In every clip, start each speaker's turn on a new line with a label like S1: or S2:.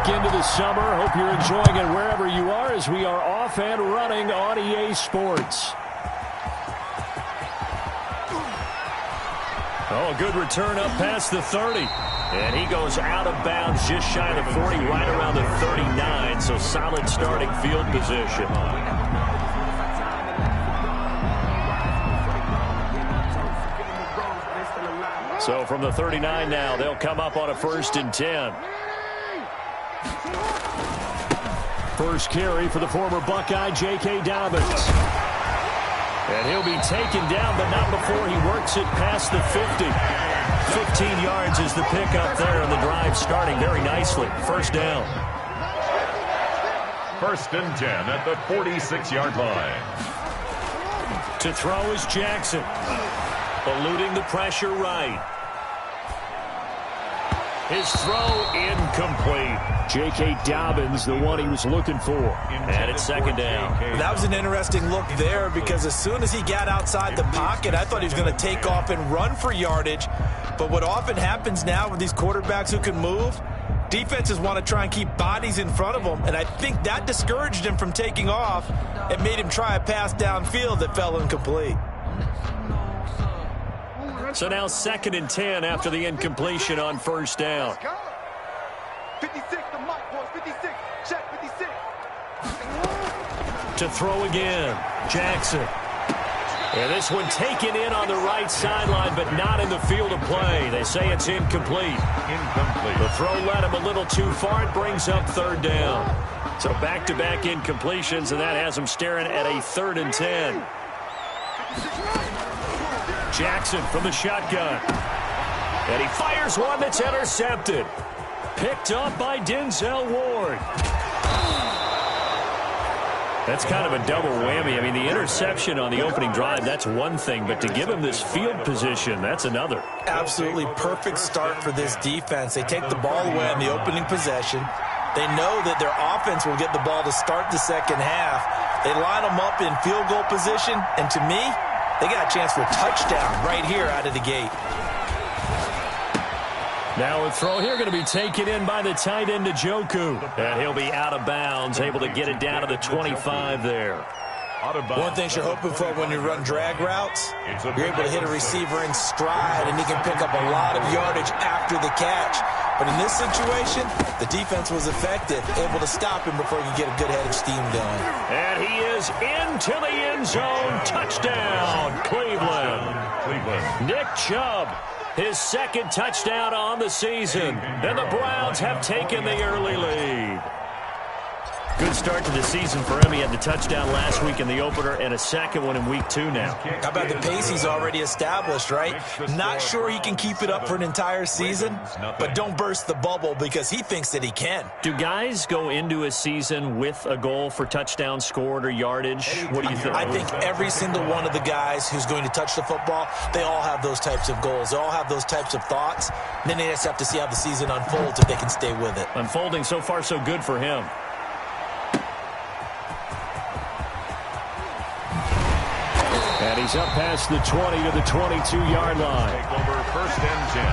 S1: back into the summer. Hope you're enjoying it wherever you are as we are off and running on EA Sports. Oh, a good return up past the 30. And he goes out of bounds just shy of the 40, right around the 39. So solid starting field position. So from the 39 now, they'll come up on a 1st and 10. First carry for the former Buckeye, J.K. Dobbins. And he'll be taken down, but not before he works it past the 50. 15 yards is the pickup there, and the drive starting very nicely. First down.
S2: 1st and 10 at the 46-yard line.
S1: To throw is Jackson. Eluding the pressure right. His throw incomplete. J.K. Dobbins, the one he was looking for. And it's 2nd down.
S3: That was an interesting look there because as soon as he got outside the pocket, I thought he was going to take off and run for yardage. But what often happens now with these quarterbacks who can move, defenses want to try and keep bodies in front of them. And I think that discouraged him from taking off and made him try a pass downfield that fell incomplete.
S1: So now 2nd and 10 after the incompletion on 1st down.
S4: 56, the mic boys, 56, check 56.
S1: To throw again, Jackson. And this one taken in on the right sideline, but not in the field of play. They say it's incomplete. The throw led him a little too far. It brings up 3rd down. So back-to-back incompletions, and that has him staring at a 3rd and 10. Jackson from the shotgun. And he fires one that's intercepted. Picked up by Denzel Ward. That's kind of a double whammy. I mean, the interception on the opening drive, that's one thing. But to give him this field position, that's another.
S3: Absolutely perfect start for this defense. They take the ball away on the opening possession. They know that their offense will get the ball to start the 2nd half. They line them up in field goal position. And to me, they got a chance for a touchdown right here out of the gate.
S1: Now a throw here going to be taken in by the tight end, Njoku. And he'll be out of bounds, able to get it down to the 25 there.
S3: One thing you're hoping for when you run drag routes, you're able to hit a receiver in stride, and he can pick up a lot of yardage after the catch. But in this situation, the defense was effective, able to stop him before he could get a good head of steam going.
S1: And he is into the end zone. Touchdown, Cleveland. Nick Chubb, his 2nd touchdown on the season. And the Browns have taken the early lead. Good start to the season for him. He had the touchdown last week in the opener and a 2nd one in week 2 now.
S3: How about the pace he's already established, right? Not sure he can keep it up for an entire season, but don't burst the bubble because he thinks that he can.
S1: Do guys go into a season with a goal for touchdown scored or yardage? What do you think?
S3: I think every single one of the guys who's going to touch the football, they all have those types of goals. They all have those types of thoughts. And then they just have to see how the season unfolds if they can stay with it.
S1: Unfolding so far so good for him. And he's up past the 20 to the 22-yard line.
S2: Take over 1st and 10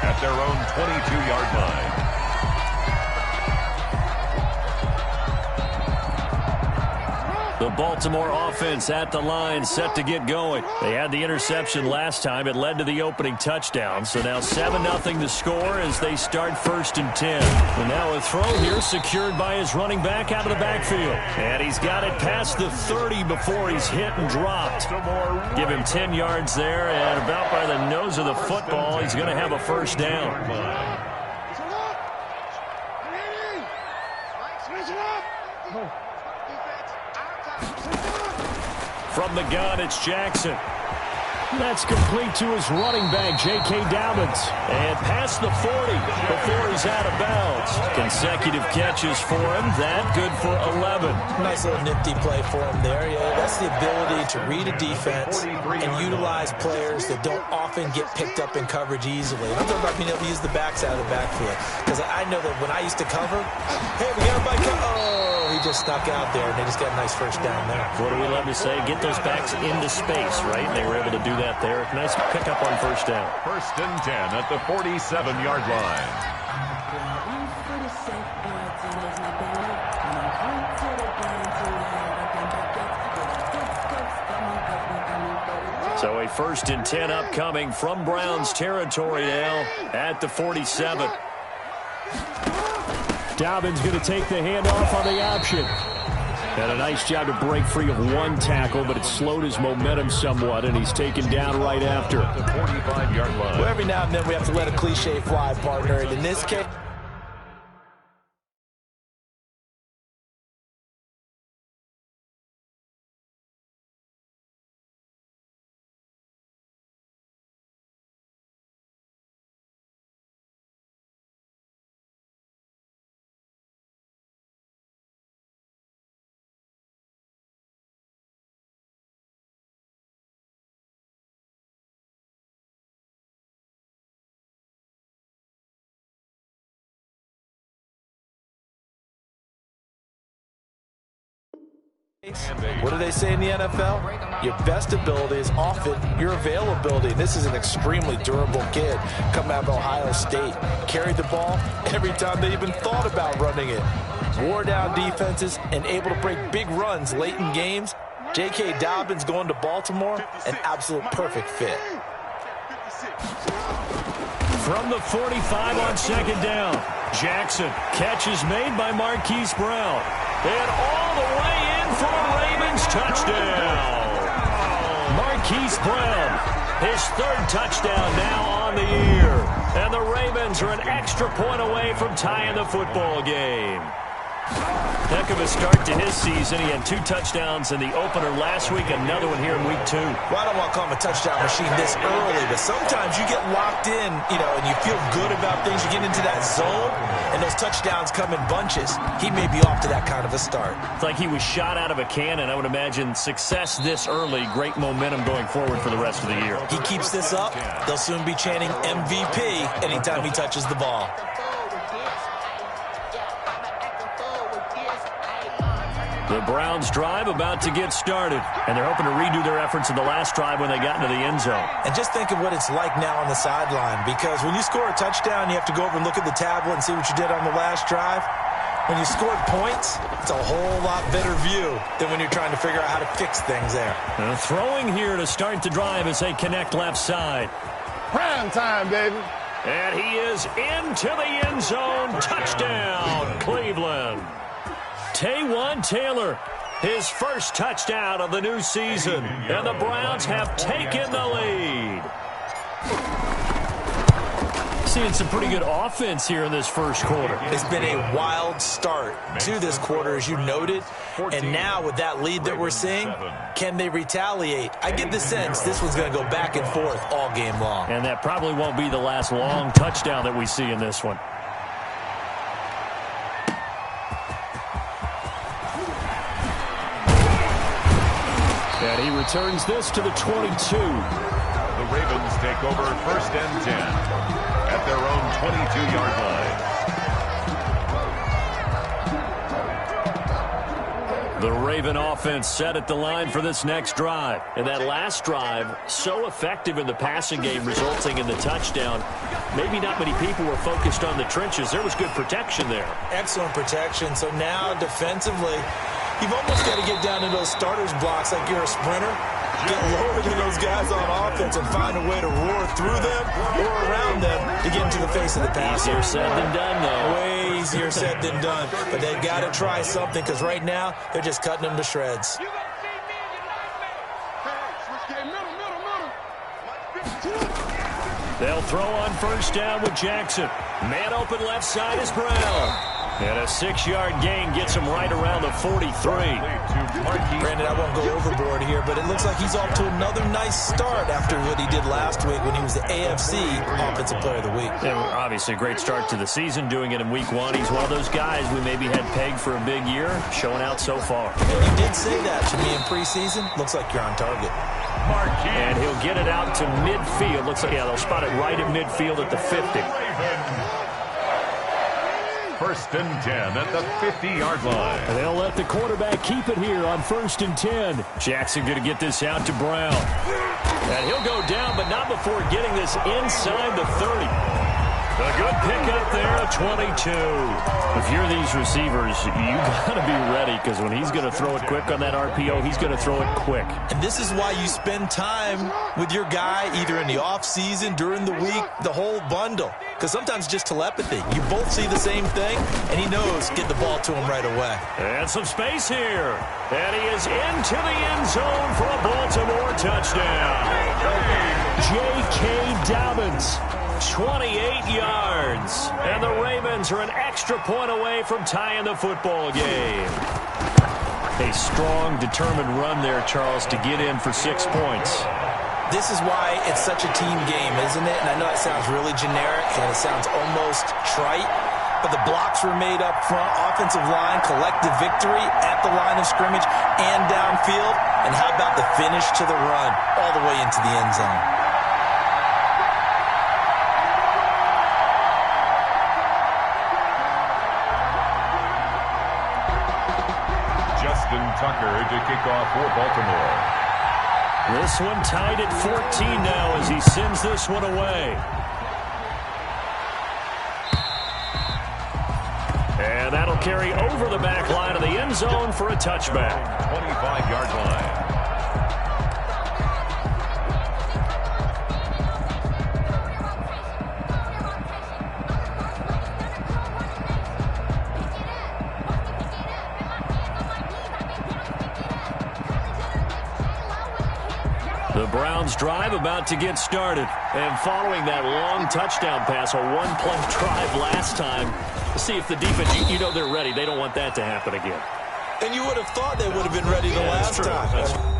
S2: at their own 22-yard line.
S1: The Baltimore offense at the line, set to get going. They had the interception last time. It led to the opening touchdown. So now 7-0 to score as they start 1st and 10. And now a throw here secured by his running back out of the backfield. And he's got it past the 30 before he's hit and dropped. Give him 10 yards there, and about by the nose of the football, he's going to have a 1st down. From the gun, it's Jackson. That's complete to his running back, J.K. Dobbins. And past the 40 before he's out of bounds. Consecutive catches for him. That good for 11.
S3: Nice little nifty play for him there. Yeah, that's the ability to read a defense and utilize players that don't often get picked up in coverage easily. I'm talking about being able to use the backs out of the backfield. Because I know that when I used to cover, hey, we got a bike. Oh, he just snuck out there, and they just got a nice 1st down there.
S1: What do we love to say? Get those backs into space, right? They were able to do that there. Nice pickup on 1st down.
S2: 1st and 10 at the 47-yard line.
S1: So a 1st and 10 upcoming from Browns territory now at the 47.
S5: Dobbins going to take the handoff on the option. And a nice job to break free of one tackle, but it slowed his momentum somewhat, and he's taken down right after.
S2: The 45-yard line.
S3: Well, every now and then we have to let a cliche fly, partner. And in this case, what do they say in the NFL? Your best ability is often your availability. This is an extremely durable kid coming out of Ohio State. Carried the ball every time they even thought about running it. Wore down defenses and able to break big runs late in games. J.K. Dobbins going to Baltimore, an absolute perfect fit.
S1: From the 45 on 2nd down. Jackson. Catch is made by Marquise Brown. And all the way in for a Ravens touchdown. Marquise Brown, his 3rd touchdown now on the year. And the Ravens are an extra point away from tying the football game. Heck of a start to his season. He had 2 touchdowns in the opener last week, another one here in week 2.
S3: Well, I don't want to call him a touchdown machine this early, but sometimes you get locked in, and you feel good about things. You get into that zone, and those touchdowns come in bunches. He may be off to that kind of a start.
S1: It's like he was shot out of a cannon. I would imagine success this early, great momentum going forward for the rest of the year.
S3: He keeps this up, they'll soon be chanting MVP anytime he touches the ball.
S1: The Browns drive about to get started, and they're hoping to redo their efforts in the last drive when they got into the end zone.
S3: And just think of what it's like now on the sideline, because when you score a touchdown, you have to go over and look at the tablet and see what you did on the last drive. When you scored points, it's a whole lot better view than when you're trying to figure out how to fix things there.
S1: Throwing here to start the drive as they connect left side.
S4: Prime time, baby.
S1: And he is into the end zone. Touchdown, Cleveland. Taywan Taylor, his 1st touchdown of the new season. And the Browns have taken the lead. Seeing some pretty good offense here in this 1st quarter.
S3: It's been a wild start to this quarter, as you noted. And now with that lead that we're seeing, can they retaliate? I get the sense this one's going to go back and forth all game long.
S1: And that probably won't be the last long touchdown that we see in this one.
S5: And he returns this to the 22.
S2: The Ravens take over 1st and 10 at their own 22-yard line.
S1: The Raven offense set at the line for this next drive. And that last drive, so effective in the passing game, resulting in the touchdown. Maybe not many people were focused on the trenches. There was good protection there.
S3: Excellent protection. So now defensively, you've almost got to get down to those starters blocks like you're a sprinter. Get lower than those guys on offense and find a way to roar through them or around them to get into the face of the passer.
S1: Easier said than done, though.
S3: Way easier said than done. But they've got to try something, because right now they're just cutting them to shreds.
S1: They'll throw on 1st down with Jackson. Man open left side is Brown. And a 6-yard gain gets him right around the 43.
S3: Brandon, I won't go overboard here, but it looks like he's off to another nice start after what he did last week when he was the AFC Offensive Player of the Week.
S1: And obviously a great start to the season, doing it in week 1. He's one of those guys we maybe had pegged for a big year, showing out so far.
S3: And you did say that to me in preseason. Looks like you're on target.
S1: And he'll get it out to midfield. Looks like, yeah, they'll spot it right at midfield at the 50.
S2: 1st and 10 at the 50-yard line.
S5: And they'll let the quarterback keep it here on 1st and 10.
S1: Jackson going to get this out to Brown. And he'll go down, but not before getting this inside the 30. A good pickup there, a 22. If you're these receivers, you got to be ready because when he's going to throw it quick on that RPO, he's going to throw it quick.
S3: And this is why you spend time with your guy either in the offseason, during the week, the whole bundle. Because sometimes just telepathy. You both see the same thing, and he knows get the ball to him right away.
S1: And some space here. And he is into the end zone for a Baltimore touchdown.
S5: J.K. Dobbins.
S1: 28 yards. And the Ravens are an extra point away from tying the football game. A strong, determined run there, Charles, to get in for 6 points.
S3: This is why it's such a team game, isn't it? And I know it sounds really generic and it sounds almost trite, but the blocks were made up front, offensive line, collective victory at the line of scrimmage and downfield. And how about the finish to the run all the way into the end zone?
S2: Justin Tucker to kick off for Baltimore.
S1: This one tied at 14 now as he sends this one away. And that'll carry over the back line of the end zone for a touchback.
S2: 25-yard line.
S1: The Browns drive about to get started. And following that long touchdown pass, a one-play drive last time, to see if the defense, you know they're ready. They don't want that to happen again.
S3: And you would have thought they would have been ready the last time.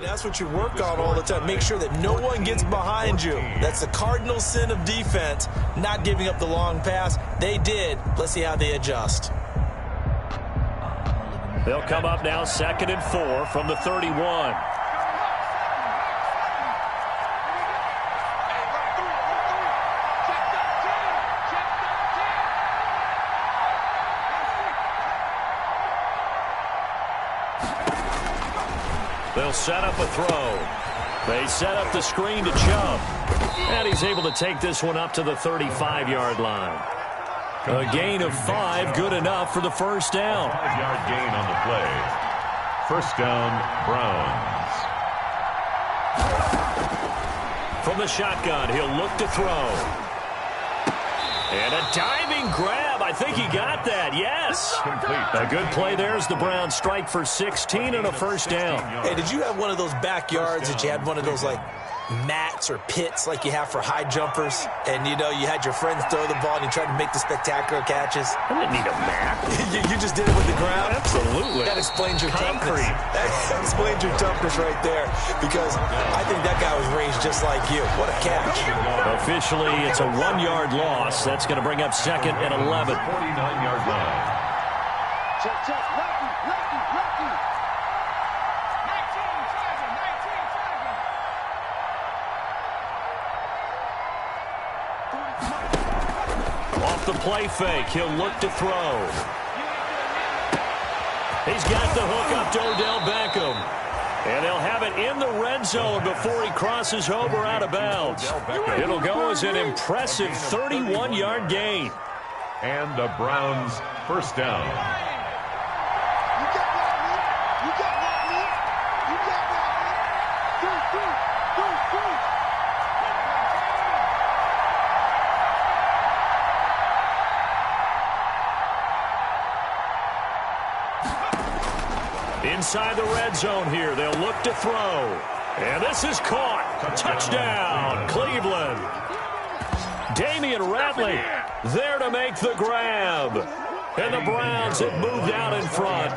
S3: That's what you work on all the time. Make sure that no one gets behind you. That's the cardinal sin of defense, not giving up the long pass. They did. Let's see how they adjust.
S1: They'll come up now 2nd and 4 from the 31. They'll set up a throw. They set up the screen to Chubb. And he's able to take this one up to the 35-yard line. A gain of 5, good enough for the first down.
S2: 5-yard gain on the play. First down, Browns.
S1: From the shotgun, he'll look to throw. And a diving grab. I think he got that. Yes.
S2: Complete.
S1: A good play there as the Browns strike for 16 and a first down.
S3: Hey, did you have one of those backyards that you had one of those, like, mats or pits like you have for high jumpers? And, you know, you had your friends throw the ball and you tried to make the spectacular catches?
S1: I didn't need a mat.
S3: you just did it with the ground?
S1: Absolutely.
S3: That explains your
S1: Concrete.
S3: toughness. That explains your toughness right there, because I think that guy was raised just like you. What a catch.
S1: Officially, it's a 1-yard loss. That's going to bring up 2nd and 11.
S2: 49-yard line.
S4: Check, check. Lucky, lucky, lucky. 19, target, 19, target.
S1: Off the play fake, he'll look to throw. He's got the hook up to Odell Beckham. And they'll have it in the red zone before he crosses over out of bounds. It'll go as an impressive 31-yard gain.
S2: And the Browns first down.
S4: You got that, man. You got that, man. You got that, man. Three.
S1: Inside the red zone here, they'll look to throw. And this is caught. Touchdown, Cleveland. Damian Ratley there to make the grab. And the Browns have moved out in front.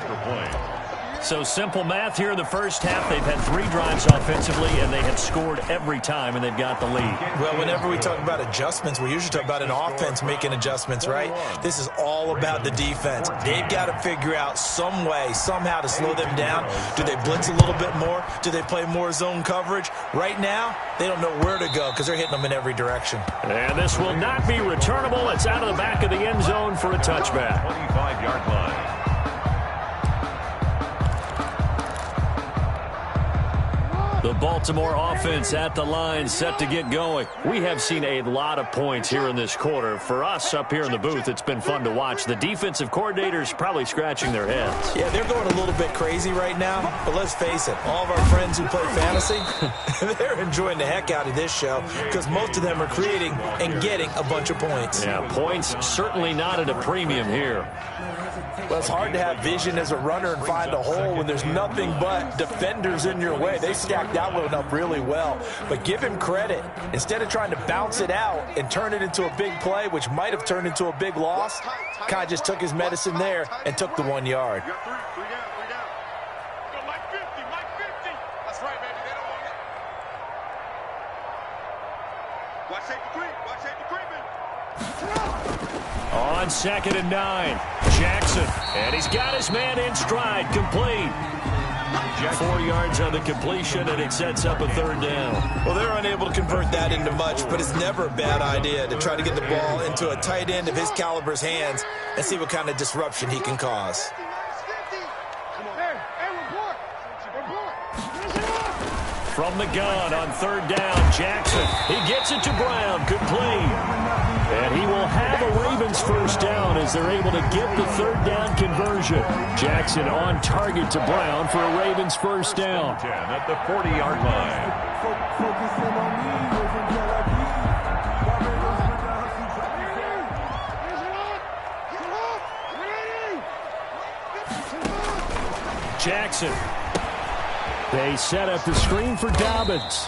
S1: So simple math here in the first half. They've had 3 drives offensively, and they had scored every time, and they've got the lead.
S3: Well, whenever we talk about adjustments, we usually talk about an offense making adjustments, right? This is all about the defense. They've got to figure out some way, somehow to slow them down. Do they blitz a little bit more? Do they play more zone coverage? Right now, they don't know where to go because they're hitting them in every direction.
S1: And this will not be returnable. It's out of the back of the end zone for a touchback.
S2: 25-yard line.
S1: The Baltimore offense at the line, set to get going. We have seen a lot of points here in this quarter. For us up here in the booth, it's been fun to watch. The defensive coordinators probably scratching their heads.
S3: Yeah, they're going a little bit crazy right now, but let's face it, all of our friends who play fantasy, they're enjoying the heck out of this show because most of them are creating and getting a bunch of points.
S1: Yeah, points certainly not at a premium here.
S3: Well, it's hard to have vision as a runner and find a hole when there's nothing but defenders in your way. They stacked that one up really well. But give him credit. Instead of trying to bounce it out and turn it into a big play, which might have turned into a big loss, Kai just took his medicine there and took the 1 yard.
S4: You got 3 down. Go Mike 50. That's right, baby. They don't want it. Watch safety creeping.
S1: On 2nd and 9, Jackson. And he's got his man in stride, complete. 4 yards on the completion, and it sets up a 3rd down.
S3: Well, they're unable to convert that into much, but it's never a bad idea to try to get the ball into a tight end of his caliber's hands and see what kind of disruption he can cause.
S1: From the gun on 3rd down, Jackson. He gets it to Brown, complete. And he will have a Ravens 1st down as they're able to get the 3rd down conversion. Jackson on target to Brown for a Ravens 1st down.
S2: 10 at the 40-yard line.
S1: Jackson. They set up the screen for Dobbins.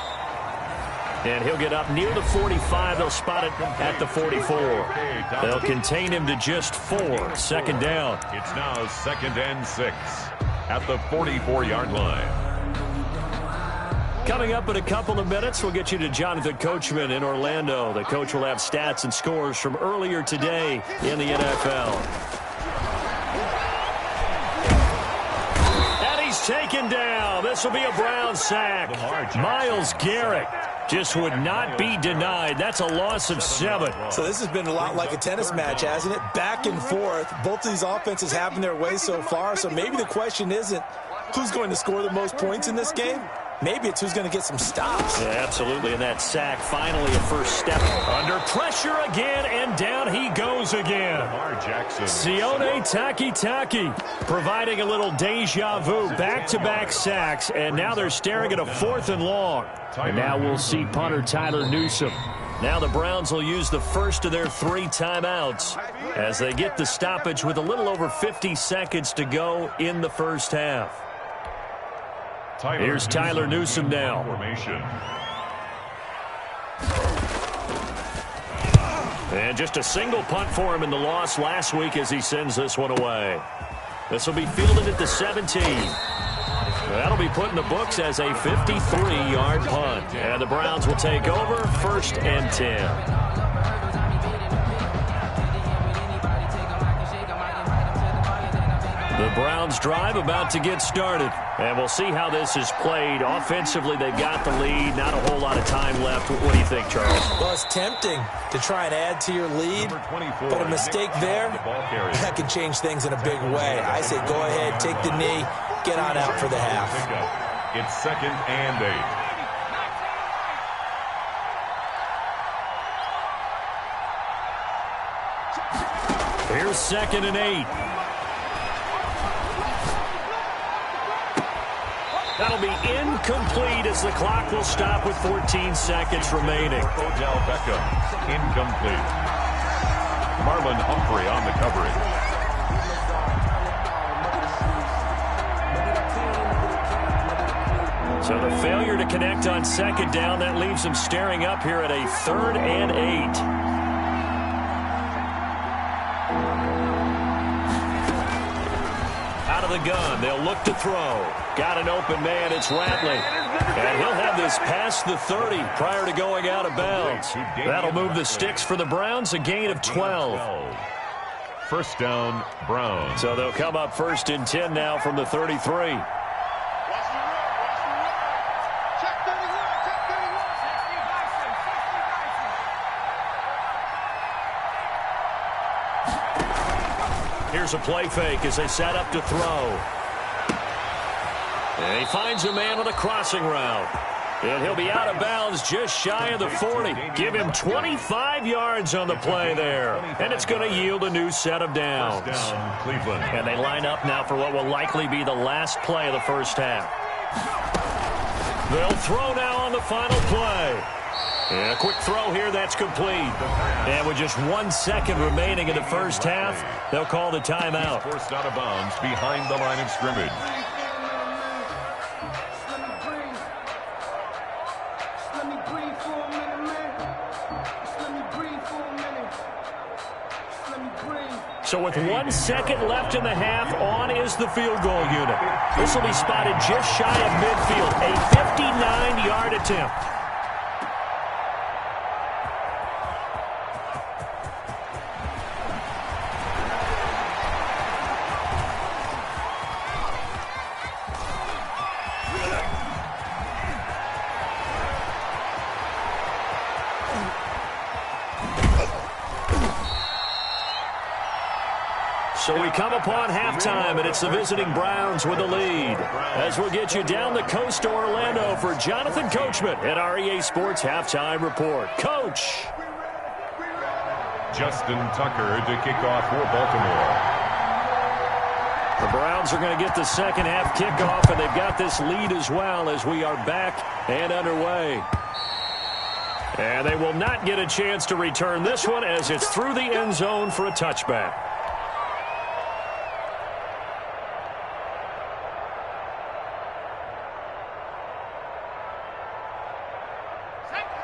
S1: And he'll get up near the 45. They'll spot it at the 44. They'll contain him to just 4. 2nd down.
S2: It's now 2nd and 6 at the 44-yard line.
S1: Coming up in a couple of minutes, we'll get you to Jonathan Coachman in Orlando. The coach will have stats and scores from earlier today in the NFL. Taken down. This will be a Brown sack. Myles Garrett just would not be denied. That's a loss of 7.
S3: So this has been a lot like a tennis match, hasn't it? Back and forth. Both of these offenses having their way so far. So maybe the question isn't who's going to score the most points in this game. Maybe it's who's going to get some stops.
S1: Yeah, absolutely. And that sack, finally a first step. Under pressure again, and down he goes again. Sione Takitaki providing a little deja vu. Back-to-back sacks, and now they're staring at a 4th and long. And now we'll see punter Tyler Newsome. Now the Browns will use the first of their 3 timeouts as they get the stoppage with a little over 50 seconds to go in the first half. Here's Tyler Newsome now. And just a single punt for him in the loss last week as he sends this one away. This will be fielded at the 17. That'll be put in the books as a 53-yard punt. And the Browns will take over 1st and 10. The Browns drive about to get started. And we'll see how this is played. Offensively, they've got the lead. Not a whole lot of time left. What do you think, Charles?
S3: Well, it's tempting to try and add to your lead, but a mistake there, that can change things in a big way. I say go ahead, take the knee, get on out for the half.
S2: It's 2nd and
S1: 8. Here's 2nd and 8. That'll be incomplete as the clock will stop with 14 seconds remaining.
S2: Odell Beckham, incomplete. Marlon Humphrey on the coverage.
S1: So the failure to connect on 2nd down, that leaves them staring up here at a 3rd and 8. of the gun. They'll look to throw. Got an open man. It's Ratley. And he'll have this past the 30 prior to going out of bounds. That'll move the sticks for the Browns, a gain of 12.
S2: First down, Browns.
S1: So they'll come up 1st and 10 now from the 33. Here's a play fake as they set up to throw. And he finds a man on a crossing route. And he'll be out of bounds just shy of the 40. Give him 25 yards on the play there. And it's going to yield a new set of downs.
S2: First down, Cleveland.
S1: And they line up now for what will likely be the last play of the first half. They'll throw now on the final play. And a quick throw here, that's complete. And with just 1 second remaining in the first half, they'll call the timeout.
S2: He's forced out of bounds behind the line of scrimmage. So with 1 second left in the half, on is the field goal unit. This will be spotted just shy of midfield, a 59-yard attempt. So we come upon halftime, and it's the visiting Browns with the lead. As we'll get you down the coast to Orlando for Jonathan Coachman at our EA Sports Halftime Report. Coach. Justin Tucker to kick off for Baltimore.
S1: The Browns are going to get the second half kickoff, and they've got this lead as well as we are back and underway. And they will not get a chance to return this one as it's through the end zone for a touchback.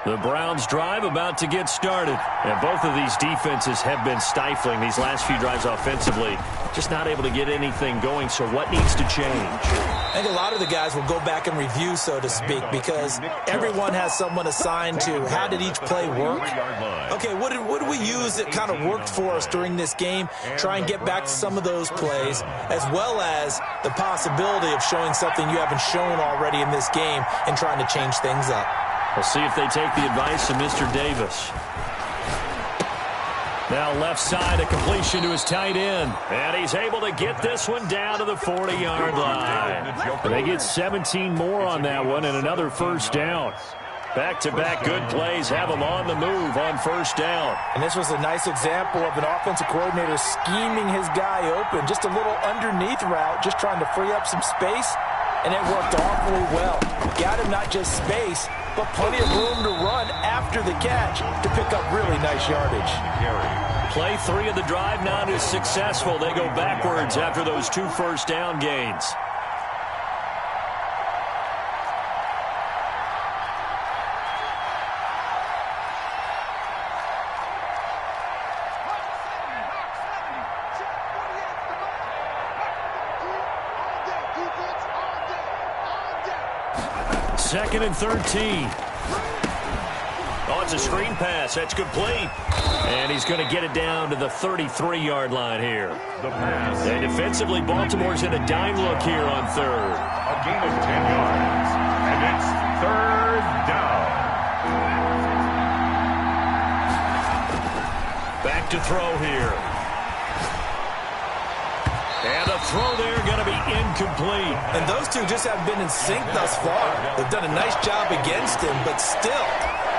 S1: The Browns drive about to get started. And both of these defenses have been stifling these last few drives offensively. Just not able to get anything going, so what needs to change?
S3: I think a lot of the guys will go back and review, so to speak, because everyone has someone assigned to how did each play work. Okay, what did we use that kind of worked for us during this game? Try and get back to some of those plays, as well as the possibility of showing something you haven't shown already in this game and trying to change things up.
S1: We'll see if they take the advice of Mr. Davis. Now left side, a completion to his tight end. And he's able to get this one down to the 40-yard line. They get 17 more on that one and another first down. Back-to-back good plays have them on the move on first down.
S3: And this was a nice example of an offensive coordinator scheming his guy open. Just a little underneath route, just trying to free up some space. And it worked awfully well. Got him not just space, but plenty of room to run after the catch to pick up really nice yardage.
S1: Play 3 of the drive not as successful. They go backwards after those 2 first down gains. Second and 13. Oh, it's a screen pass. That's complete. And he's going to get it down to the 33-yard line here. And defensively, Baltimore's in a dime look here on third.
S2: A gain of 10 yards. And it's third down.
S1: Back to throw here. And the throw there going to be incomplete.
S3: And those two just haven't been in sync thus far. They've done a nice job against him, but still,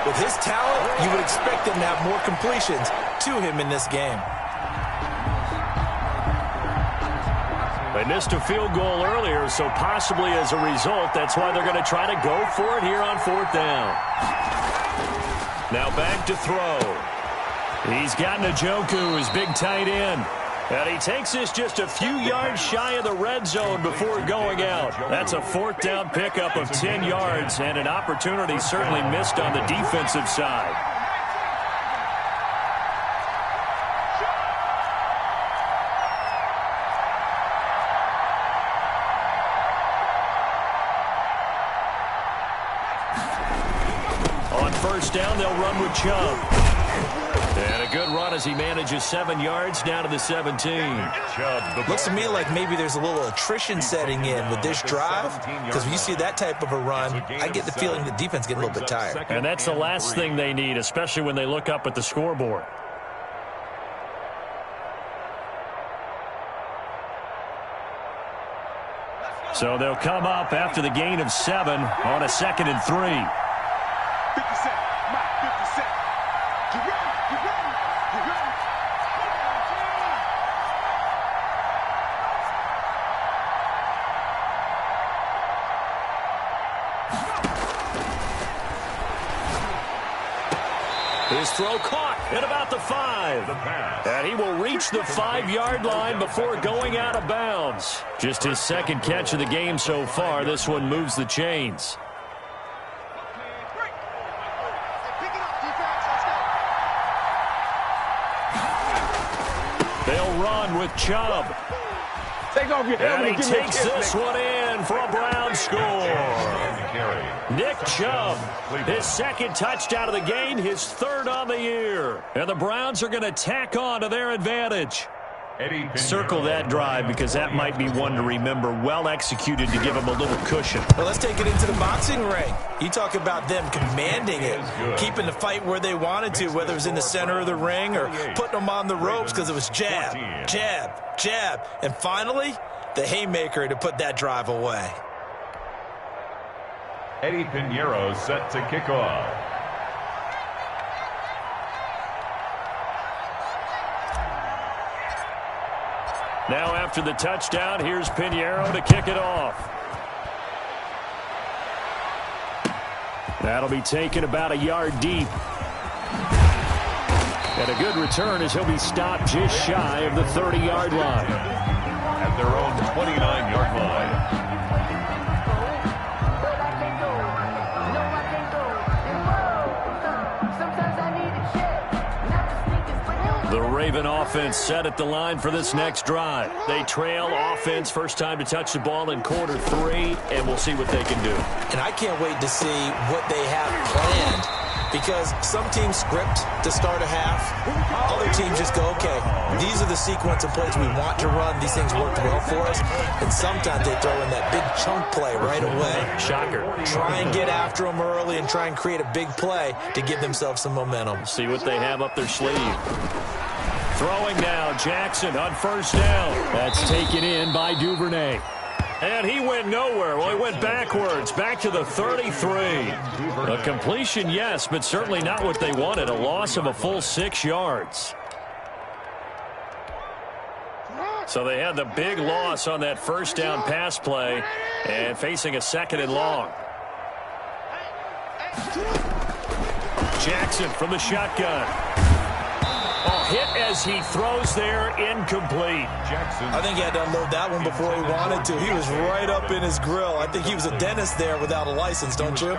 S3: with his talent, you would expect him to have more completions to him in this game.
S1: They missed a field goal earlier, so possibly as a result, that's why they're going to try to go for it here on fourth down. Now back to throw. He's got Njoku, his big tight end. And he takes this just a few yards shy of the red zone before going out. That's a fourth down pickup of 10 yards and an opportunity certainly missed on the defensive side. first down, they'll run with Chubb. And a good run as he manages 7 yards down to the 17.
S3: Looks to me like maybe there's a little attrition setting in with this drive, because when you see that type of a run, I get the feeling the defense getting a little bit tired.
S1: And that's the last thing they need, especially when they look up at the scoreboard. So they'll come up after the gain of 7 on a 2nd and 3.
S4: 50 Cent, Mike, 50 Cent. You ready? You ready? You ready?
S1: His throw caught at about the 5. And he will reach the 5-yard line before going out of bounds. Just his 2nd catch of the game so far. This one moves the chains. They'll run with Chubb.
S4: Take off your helmet
S1: And he takes this one in for a Brown score. Nick Chubb, his 2nd touchdown of the game, his 3rd on the year. And the Browns are going to tack on to their advantage. Circle that drive because that might be one to remember. Well executed to give them a little cushion.
S3: Well, let's take it into the boxing ring. You talk about them commanding it, keeping the fight where they wanted to, whether it was in the center of the ring or putting them on the ropes because it was jab, jab, jab. And finally, the haymaker to put that drive away.
S2: Eddie Pinheiro set to kick off.
S1: Now after the touchdown, here's Pinheiro to kick it off. That'll be taken about a yard deep. And a good return as he'll be stopped just shy of the 30-yard line.
S2: At their own 29-yard line.
S1: The Raven offense set at the line for this next drive. They trail offense, first time to touch the ball in quarter 3, and we'll see what they can do.
S3: And I can't wait to see what they have planned, because some teams script to start a half. Other teams just go, okay, these are the sequence of plays we want to run. These things worked well for us. And sometimes they throw in that big chunk play right away.
S1: Shocker.
S3: Try and get after them early and try and create a big play to give themselves some momentum.
S1: See what they have up their sleeve. Throwing now, Jackson on first down. That's taken in by Duvernay. And he went nowhere. Well, he went backwards, back to the 33. A completion, yes, but certainly not what they wanted. A loss of a full 6 yards. So they had the big loss on that first down pass play and facing a 2nd and long. Jackson from the shotgun. Hit as he throws there, incomplete.
S3: I think he had to unload that one before he wanted to. He was right up in his grill. I think he was a dentist there without a license, don't you?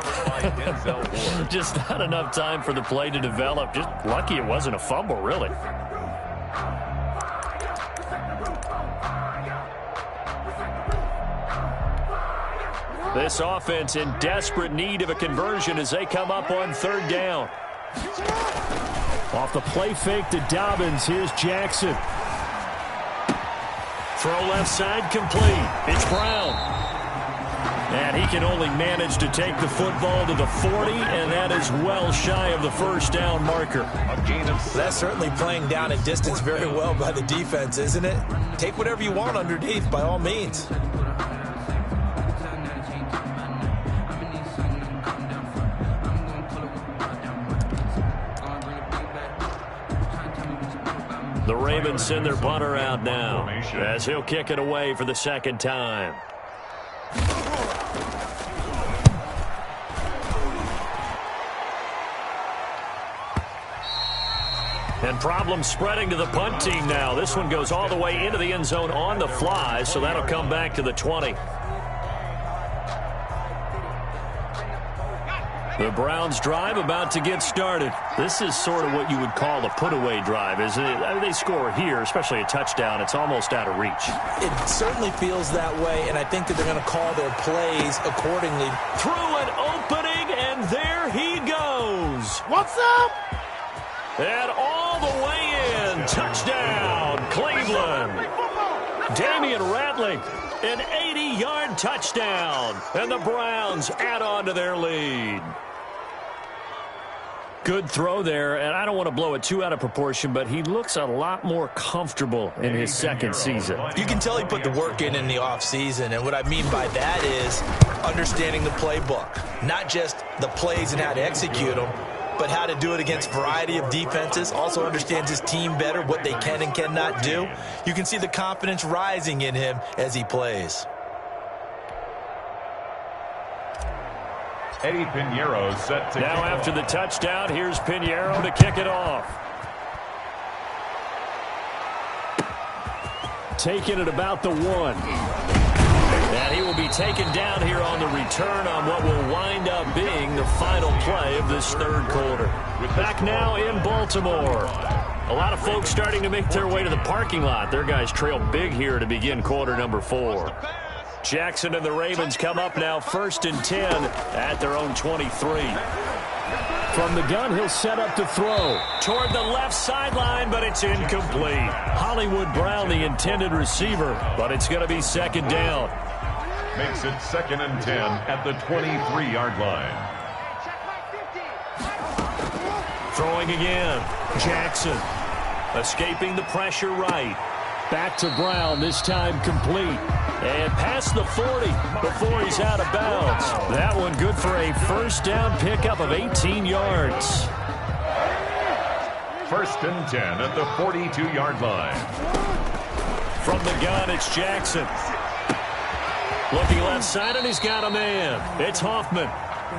S1: Just not enough time for the play to develop. Just lucky it wasn't a fumble, really. This offense in desperate need of a conversion as they come up on 3rd down. Off the play fake to Dobbins, here's Jackson. Throw left side complete. It's Brown. And he can only manage to take the football to the 40, and that is well shy of the first down marker.
S3: That's certainly playing down in distance very well by the defense, isn't it? Take whatever you want underneath, by all means.
S1: The Ravens send their punter out now as he'll kick it away for the 2nd time. And problems spreading to the punt team now. This one goes all the way into the end zone on the fly, so that'll come back to the 20. The Browns drive about to get started. This is sort of what you would call a put-away drive, isn't it? I mean, they score here, especially a touchdown. It's almost out of reach.
S3: It certainly feels that way, and I think that they're going to call their plays accordingly.
S1: Through an opening, and there he goes. goes.
S4: What's up?
S1: And all the way in. Touchdown, Cleveland. Damian Ratley, an 80-yard touchdown. And the Browns add on to their lead. Good throw there, and I don't want to blow it too out of proportion, but he looks a lot more comfortable in his second season.
S3: You can tell he put the work in the offseason, and what I mean by that is understanding the playbook. Not just the plays and how to execute them, but how to do it against a variety of defenses. Also understands his team better, what they can and cannot do. You can see the confidence rising in him as he plays.
S2: Eddie Pinheiro set to
S1: now after the touchdown, here's Pinheiro to kick it off.
S5: Taking it about the 1.
S1: And he will be taken down here on the return on what will wind up being the final play of this third quarter. Back now in Baltimore. A lot of folks starting to make their way to the parking lot. Their guys trail big here to begin quarter number 4. Jackson and the Ravens come up now 1st and 10 at their own 23.
S5: From the gun, he'll set up to throw.
S1: Toward the left sideline, but it's incomplete. Hollywood Brown, the intended receiver, but it's going to be second down.
S2: makes it 2nd and 10 at the 23-yard line.
S1: Throwing again. Jackson escaping the pressure right.
S5: Back to Brown, this time complete.
S1: And past the 40 before he's out of bounds. That one good for a first down pickup of 18 yards.
S2: 1st and 10 at the 42-yard line.
S1: From the gun, it's Jackson. Looking left side, and he's got a man. It's Hoffman.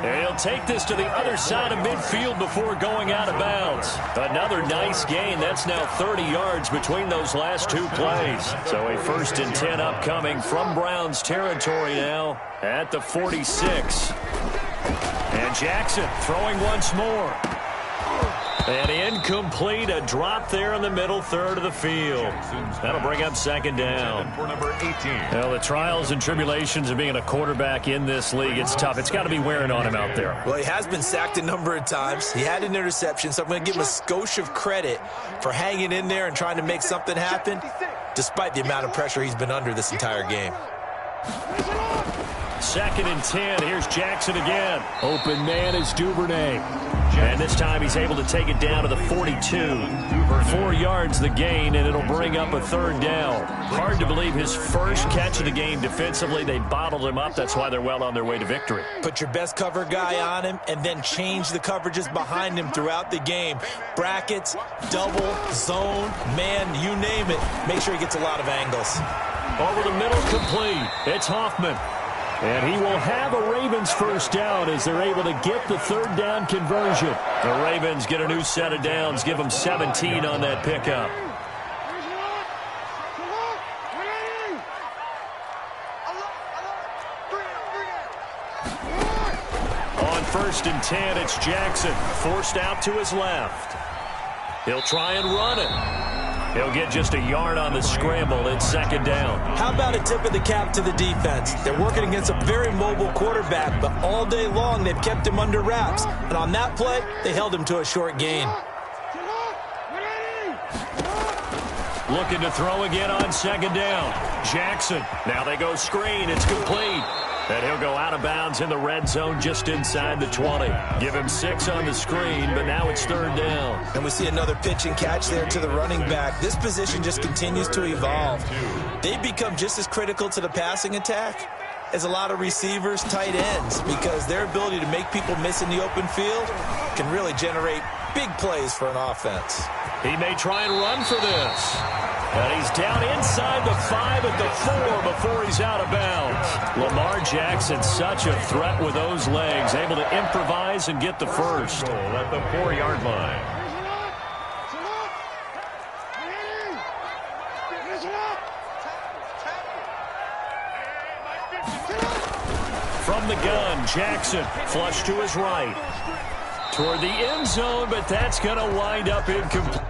S1: And he'll take this to the other side of midfield before going out of bounds. Another nice gain. That's now 30 yards between those last two plays. So a 1st and 10 upcoming from Browns territory now at the 46. And Jackson throwing once more. And incomplete, a drop there in the middle third of the field. That'll bring up second down.
S2: For number 18.
S1: Well, the trials and tribulations of being a quarterback in this league, it's tough. It's got to be wearing on him out there.
S3: Well, he has been sacked a number of times. He had an interception, so I'm going to give him a skosh of credit for hanging in there and trying to make something happen, despite the amount of pressure he's been under this entire game.
S1: 2nd and 10. Here's Jackson again.
S5: Open man is Duvernay.
S1: And this time he's able to take it down to the 42. 4 yards the gain, and it'll bring up a third down. Hard to believe his first catch of the game defensively. They bottled him up. That's why they're well on their way to victory.
S3: Put your best cover guy on him and then change the coverages behind him throughout the game. Brackets, double, zone, man, you name it. Make sure he gets a lot of angles.
S1: Over the middle, complete. It's Hoffman. And he will have a Ravens first down as they're able to get the third down conversion. The Ravens get a new set of downs, give them 17 on that pickup. On 1st and 10, it's Jackson, forced out to his left. He'll try and run it. He'll get just a yard on the scramble. It's second down.
S3: How about a tip of the cap to the defense? They're working against a very mobile quarterback, but all day long they've kept him under wraps. And on that play, they held him to a short gain.
S1: Looking to throw again on second down. Jackson. Now they go screen. It's complete. And he'll go out of bounds in the red zone just inside the 20. Give him 6 on the screen, but now it's third down.
S3: And we see another pitch and catch there to the running back. This position just continues to evolve. They've become just as critical to the passing attack as a lot of receivers, tight ends, because their ability to make people miss in the open field can really generate big plays for an offense.
S1: He may try and run for this. And he's down inside the 5 at the 4 before he's out of bounds. Lamar Jackson, such a threat with those legs, able to improvise and get the first.
S2: Goal at the 4-yard line.
S1: From the gun, Jackson, flush to his right. Toward the end zone, but that's going to wind up incomplete.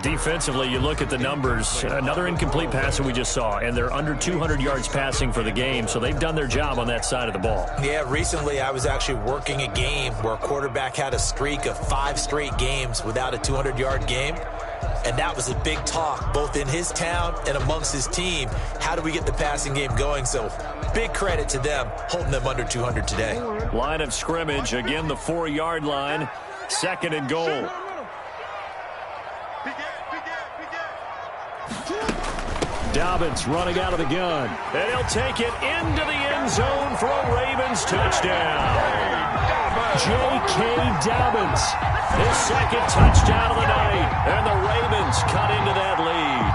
S1: Defensively, you look at the numbers. Another incomplete pass that we just saw, and they're under 200 yards passing for the game, so they've done their job on that side of the ball.
S3: Yeah, recently I was actually working a game where a quarterback had a streak of 5 straight games without a 200-yard game, and that was a big talk, both in his town and amongst his team. How do we get the passing game going? So big credit to them, holding them under 200 today.
S1: Line of scrimmage, again the 4-yard line, 2nd and goal.
S5: Dobbins running out of the gun.
S1: And he'll take it into the end zone for a Ravens touchdown.
S5: J.K. Dobbins.
S1: His 2nd touchdown of the night. And the Ravens cut into that lead.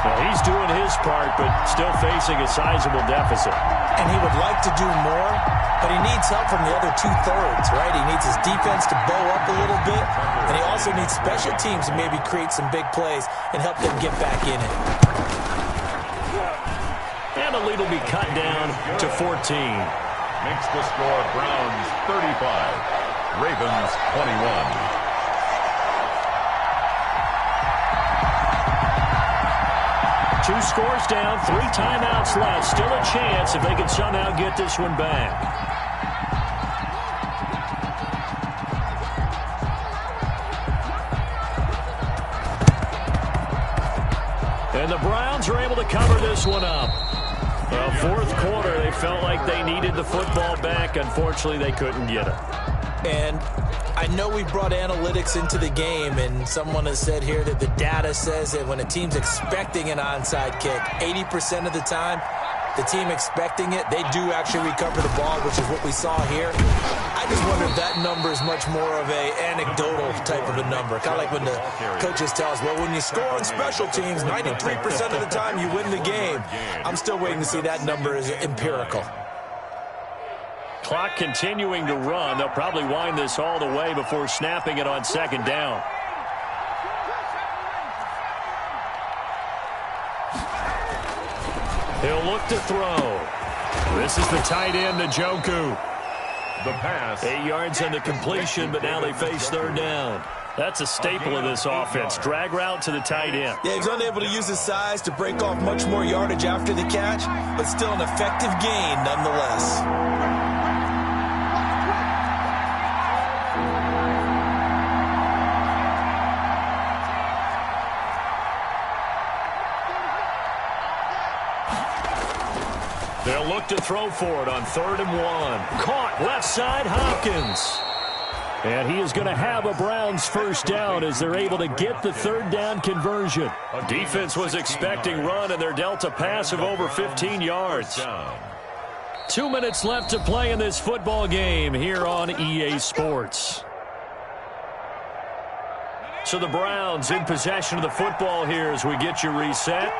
S1: Now he's doing his part, but still facing a sizable deficit.
S3: And he would like to do more, but he needs help from the other 2/3, right? He needs his defense to bow up a little bit, and he also needs special teams to maybe create some big plays and help them get back in it.
S1: And the lead will be cut down to 14.
S2: Makes the score Browns 35, Ravens 21.
S1: Two scores down, 3 timeouts left. Still a chance if they can somehow get this one back. And the Browns are able to cover this one up. Well, 4th quarter, they felt like they needed the football back. Unfortunately, they couldn't get it.
S3: And I know we brought analytics into the game, and someone has said here that the data says that when a team's expecting an onside kick, 80% of the time, the team expecting it, they do actually recover the ball, which is what we saw here. I just wonder if that number is much more of a anecdotal type of a number. Kind of like when the coaches tell us, well, when you score on special teams, 93% of the time you win the game. I'm still waiting to see that number is empirical.
S1: Clock continuing to run. They'll probably wind this all the way before snapping it on 2nd down. He'll look to throw. This is the tight end, Njoku.
S2: The pass.
S1: 8 yards on the completion, but now they face 3rd down. That's a staple of this offense. Drag route to the tight end.
S3: Yeah, he's unable to use his size to break off much more yardage after the catch, but still an effective gain nonetheless.
S1: They'll look to throw for it on 3rd and 1. Caught left side, Hopkins.
S5: And he is going to have a Browns 1st down as they're able to get the 3rd down conversion.
S1: Defense was expecting run, and they're dealt a pass of over 15 yards. 2 minutes left to play in this football game here on EA Sports. So the Browns in possession of the football here as we get you reset.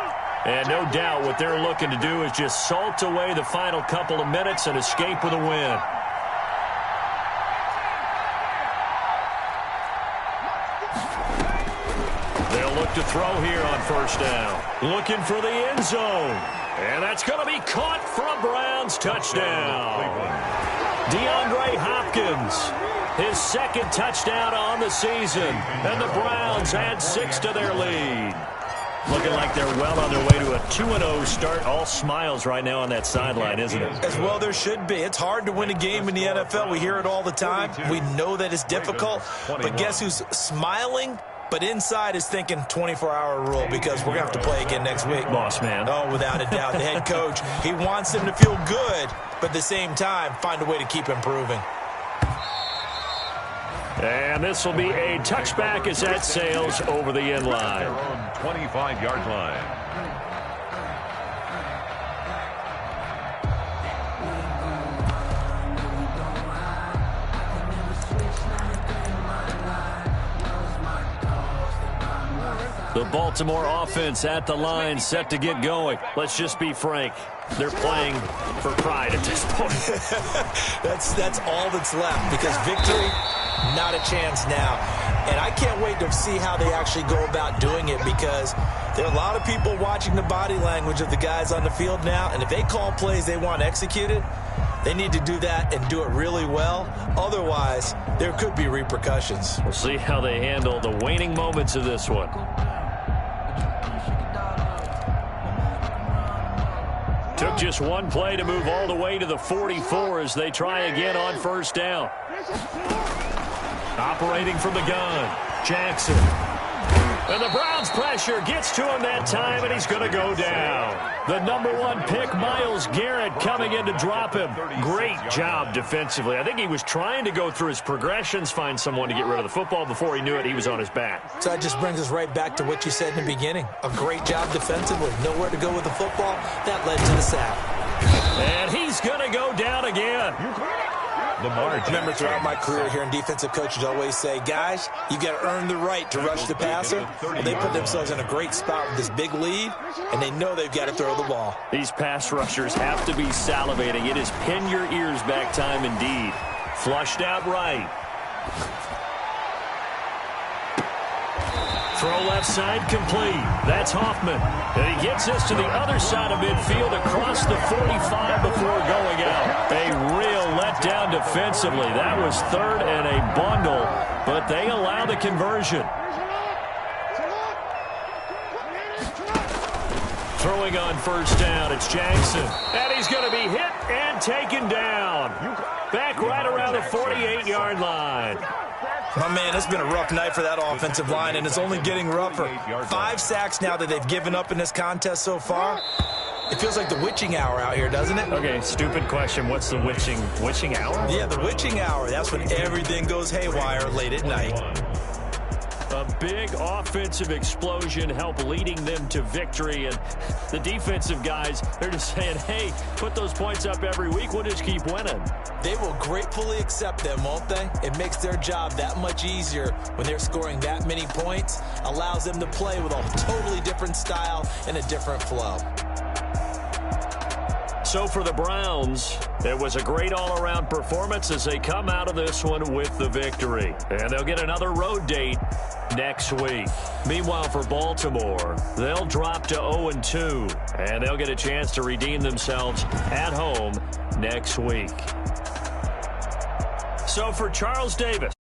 S1: And no doubt what they're looking to do is just salt away the final couple of minutes and escape with a win. They'll look to throw here on 1st down. Looking for the end zone. And that's going to be caught for a Browns touchdown. DeAndre Hopkins, his 2nd touchdown on the season. And the Browns add 6 to their lead. Looking like they're well on their way to a 2-0 start. All smiles right now on that sideline, isn't it?
S3: As well there should be. It's hard to win a game in the NFL. We hear it all the time. We know that it's difficult. But guess who's smiling? But inside is thinking 24-hour rule because we're going to have to play again next week.
S1: Boss man.
S3: Oh, without a doubt. The head coach, he wants them to feel good, but at the same time, find a way to keep improving.
S1: And this will be a touchback as that sails over the end line.
S2: 25-yard line.
S1: The Baltimore offense at the line, set to get going. Let's just be frank. They're playing for pride at this point.
S3: That's all that's left because victory, not a chance now. And I can't wait to see how they actually go about doing it because there are a lot of people watching the body language of the guys on the field now. And if they call plays they want executed, They need to do that and do it really well. Otherwise, there could be repercussions.
S1: We'll see how they handle the waning moments of this one. Took just one play to move all the way to the 44 as they try again on first down. Operating from the gun, Jackson. And the Browns' pressure gets to him that time, and he's going to go down. The #1 pick, Myles Garrett, coming in to drop him. Great job defensively. I think he was trying to go through his progressions, find someone to get rid of the football. Before he knew it, he was on his back.
S3: So that just brings us right back to what you said in the beginning. A great job defensively. Nowhere to go with the football. That led to the sack.
S1: And he's going to go down again.
S3: I remember throughout my career here in defensive coaches always say, guys, you got to earn the right to rush the passer. Well, they put themselves in a great spot with this big lead, and they know they've got to throw the ball.
S1: These pass rushers have to be salivating. It is pin your ears back time indeed. Flushed out right. Throw left side complete. That's Hoffman. And he gets us to the other side of midfield across the 45 before going out. A real letdown defensively. That was 3rd and a bundle, but they allow the conversion. Throwing on first down, it's Jackson. And he's going to be hit and taken down. Back right around the 48-yard line.
S3: My man, it's been a rough night for that offensive line, and it's only getting rougher. 5 sacks now that they've given up in this contest so far. It feels like the witching hour out here, doesn't it?
S1: Okay, stupid question. What's the witching hour?
S3: Yeah, the witching hour. That's when everything goes haywire late at night.
S1: A big offensive explosion helped leading them to victory. And the defensive guys, they're just saying, hey, put those points up every week. We'll just keep winning.
S3: They will gratefully accept them, won't they? It makes their job that much easier when they're scoring that many points. Allows them to play with a totally different style and a different flow.
S1: So for the Browns, it was a great all-around performance as they come out of this one with the victory. And they'll get another road date next week. Meanwhile, for Baltimore, they'll drop to 0-2, and they'll get a chance to redeem themselves at home next week. So for Charles Davis.